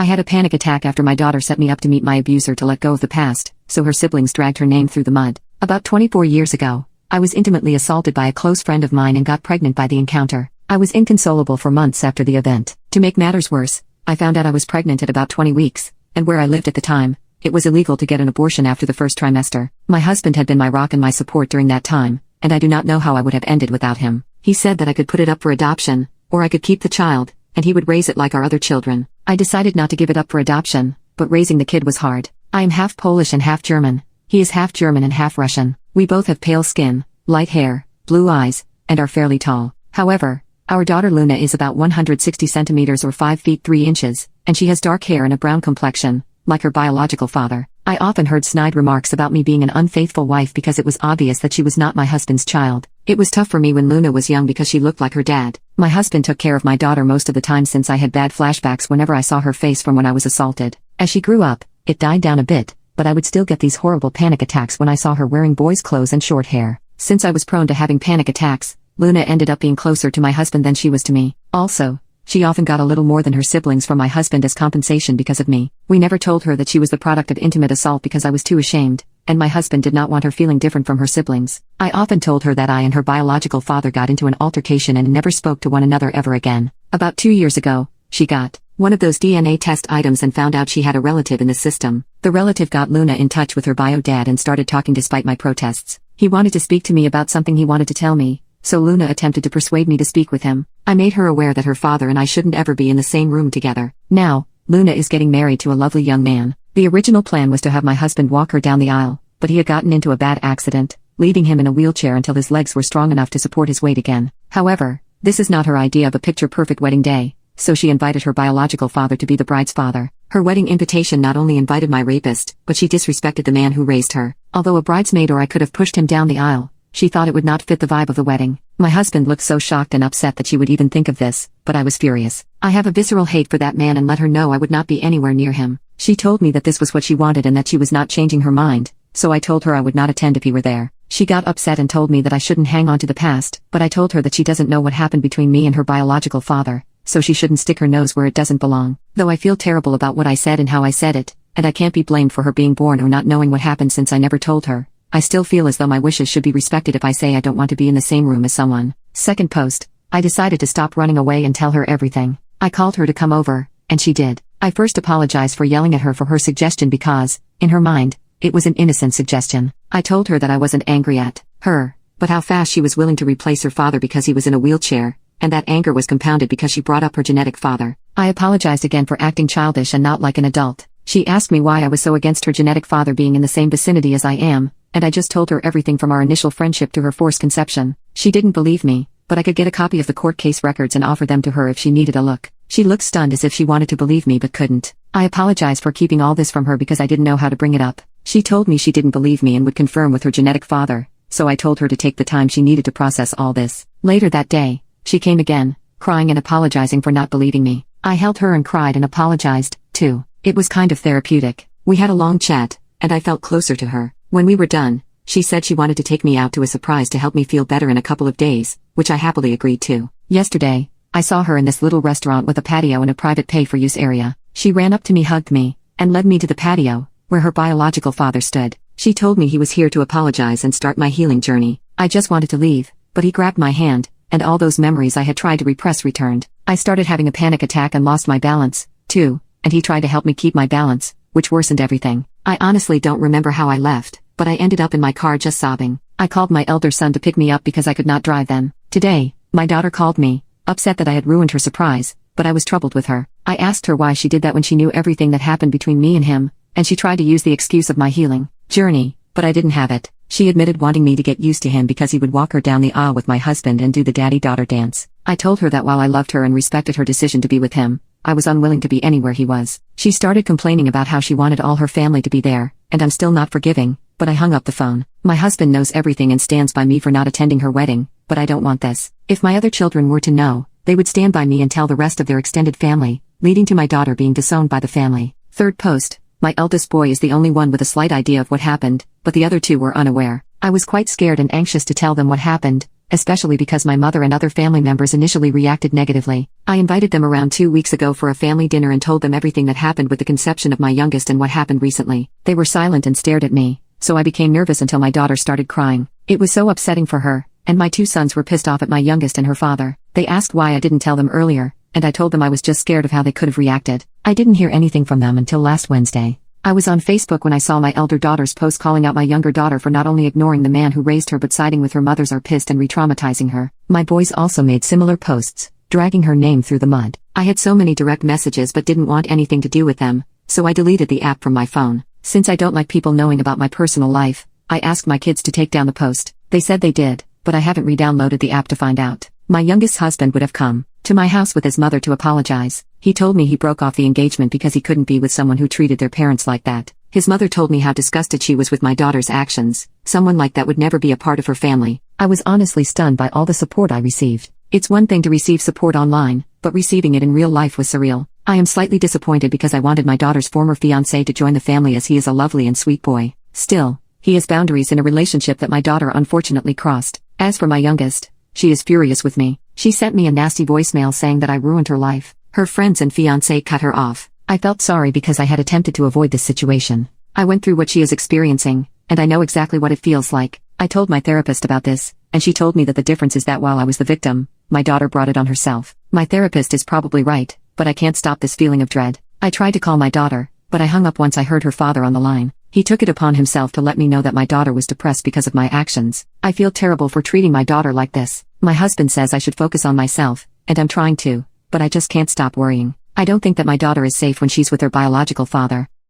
I had a panic attack after my daughter set me up to meet my abuser to let go of the past, so her siblings dragged her name through the mud. About 24 years ago, I was intimately assaulted by a close friend of mine and got pregnant by the encounter. I was inconsolable for months after the event. To make matters worse, I found out I was pregnant at about 20 weeks, and where I lived at the time, it was illegal to get an abortion after the first trimester. My husband had been my rock and my support during that time, and I do not know how I would have ended without him. He said that I could put it up for adoption, or I could keep the child, and he would raise it like our other children. I decided not to give it up for adoption, but raising the kid was hard. I am half Polish and half German. He is half German and half Russian. We both have pale skin, light hair, blue eyes, and are fairly tall. However, our daughter Luna is about 160 centimeters or 5 feet 3 inches, and she has dark hair and a brown complexion, like her biological father. I often heard snide remarks about me being an unfaithful wife because it was obvious that she was not my husband's child. It was tough for me when Luna was young because she looked like her dad. My husband took care of my daughter most of the time since I had bad flashbacks whenever I saw her face from when I was assaulted. As she grew up, it died down a bit, but I would still get these horrible panic attacks when I saw her wearing boys' clothes and short hair. Since I was prone to having panic attacks, Luna ended up being closer to my husband than she was to me. Also, she often got a little more than her siblings from my husband as compensation because of me. We never told her that she was the product of intimate assault because I was too ashamed, and my husband did not want her feeling different from her siblings. I often told her that I and her biological father got into an altercation and never spoke to one another ever again. About 2 years ago, she got one of those DNA test items and found out she had a relative in the system. The relative got Luna in touch with her bio dad and started talking despite my protests. He wanted to speak to me about something he wanted to tell me, so Luna attempted to persuade me to speak with him. I made her aware that her father and I shouldn't ever be in the same room together. Now, Luna is getting married to a lovely young man. The original plan was to have my husband walk her down the aisle, but he had gotten into a bad accident, leaving him in a wheelchair until his legs were strong enough to support his weight again. However, this is not her idea of a picture-perfect wedding day, so she invited her biological father to be the bride's father. Her wedding invitation not only invited my rapist, but she disrespected the man who raised her. Although a bridesmaid or I could have pushed him down the aisle, she thought it would not fit the vibe of the wedding. My husband looked so shocked and upset that she would even think of this, but I was furious. I have a visceral hate for that man and let her know I would not be anywhere near him. She told me that this was what she wanted and that she was not changing her mind, so I told her I would not attend if he were there. She got upset and told me that I shouldn't hang on to the past, but I told her that she doesn't know what happened between me and her biological father, so she shouldn't stick her nose where it doesn't belong. Though I feel terrible about what I said and how I said it, and I can't be blamed for her being born or not knowing what happened since I never told her, I still feel as though my wishes should be respected if I say I don't want to be in the same room as someone. Second post, I decided to stop running away and tell her everything. I called her to come over, and she did. I first apologized for yelling at her for her suggestion because, in her mind, it was an innocent suggestion. I told her that I wasn't angry at her, but how fast she was willing to replace her father because he was in a wheelchair, and that anger was compounded because she brought up her genetic father. I apologized again for acting childish and not like an adult. She asked me why I was so against her genetic father being in the same vicinity as I am, and I just told her everything from our initial friendship to her forced conception. She didn't believe me, but I could get a copy of the court case records and offer them to her if she needed a look. She looked stunned as if she wanted to believe me but couldn't. I apologized for keeping all this from her because I didn't know how to bring it up. She told me she didn't believe me and would confirm with her genetic father, so I told her to take the time she needed to process all this. Later that day, she came again, crying and apologizing for not believing me. I held her and cried and apologized, too. It was kind of therapeutic. We had a long chat, and I felt closer to her. When we were done, she said she wanted to take me out to a surprise to help me feel better in a couple of days, which I happily agreed to. Yesterday, I saw her in this little restaurant with a patio and a private pay-for-use area. She ran up to me, hugged me, and led me to the patio, where her biological father stood. She told me he was here to apologize and start my healing journey. I just wanted to leave, but he grabbed my hand, and all those memories I had tried to repress returned. I started having a panic attack and lost my balance, too, and he tried to help me keep my balance, which worsened everything. I honestly don't remember how I left, but I ended up in my car just sobbing. I called my elder son to pick me up because I could not drive then. Today, my daughter called me, upset that I had ruined her surprise, but I was troubled with her. I asked her why she did that when she knew everything that happened between me and him, and she tried to use the excuse of my healing journey, but I didn't have it. She admitted wanting me to get used to him because he would walk her down the aisle with my husband and do the daddy-daughter dance. I told her that while I loved her and respected her decision to be with him, I was unwilling to be anywhere he was. She started complaining about how she wanted all her family to be there, and I'm still not forgiving, but I hung up the phone. My husband knows everything and stands by me for not attending her wedding, but I don't want this. If my other children were to know, they would stand by me and tell the rest of their extended family, leading to my daughter being disowned by the family. Third post, my eldest boy is the only one with a slight idea of what happened, but the other two were unaware. I was quite scared and anxious to tell them what happened, especially because my mother and other family members initially reacted negatively. I invited them around 2 weeks ago for a family dinner and told them everything that happened with the conception of my youngest and what happened recently. They were silent and stared at me, so I became nervous until my daughter started crying. It was so upsetting for her, and my 2 sons were pissed off at my youngest and her father. They asked why I didn't tell them earlier, and I told them I was just scared of how they could have reacted. I didn't hear anything from them until last Wednesday. I was on Facebook when I saw my elder daughter's post calling out my younger daughter for not only ignoring the man who raised her but siding with her mothers are pissed and re-traumatizing her. My boys also made similar posts, dragging her name through the mud. I had so many direct messages but didn't want anything to do with them, so I deleted the app from my phone. Since I don't like people knowing about my personal life, I asked my kids to take down the post. They said they did, but I haven't re-downloaded the app to find out. My youngest husband would have come to my house with his mother to apologize. He told me he broke off the engagement because he couldn't be with someone who treated their parents like that. His mother told me how disgusted she was with my daughter's actions. Someone like that would never be a part of her family. I was honestly stunned by all the support I received. It's one thing to receive support online, but receiving it in real life was surreal. I am slightly disappointed because I wanted my daughter's former fiancé to join the family as he is a lovely and sweet boy. Still, he has boundaries in a relationship that my daughter unfortunately crossed. As for my youngest, she is furious with me. She sent me a nasty voicemail saying that I ruined her life. Her friends and fiancé cut her off. I felt sorry because I had attempted to avoid this situation. I went through what she is experiencing, and I know exactly what it feels like. I told my therapist about this, and she told me that the difference is that while I was the victim, my daughter brought it on herself. My therapist is probably right, but I can't stop this feeling of dread. I tried to call my daughter, but I hung up once I heard her father on the line. He took it upon himself to let me know that my daughter was depressed because of my actions. I feel terrible for treating my daughter like this. My husband says I should focus on myself, and I'm trying to, but I just can't stop worrying. I don't think that my daughter is safe when she's with her biological father.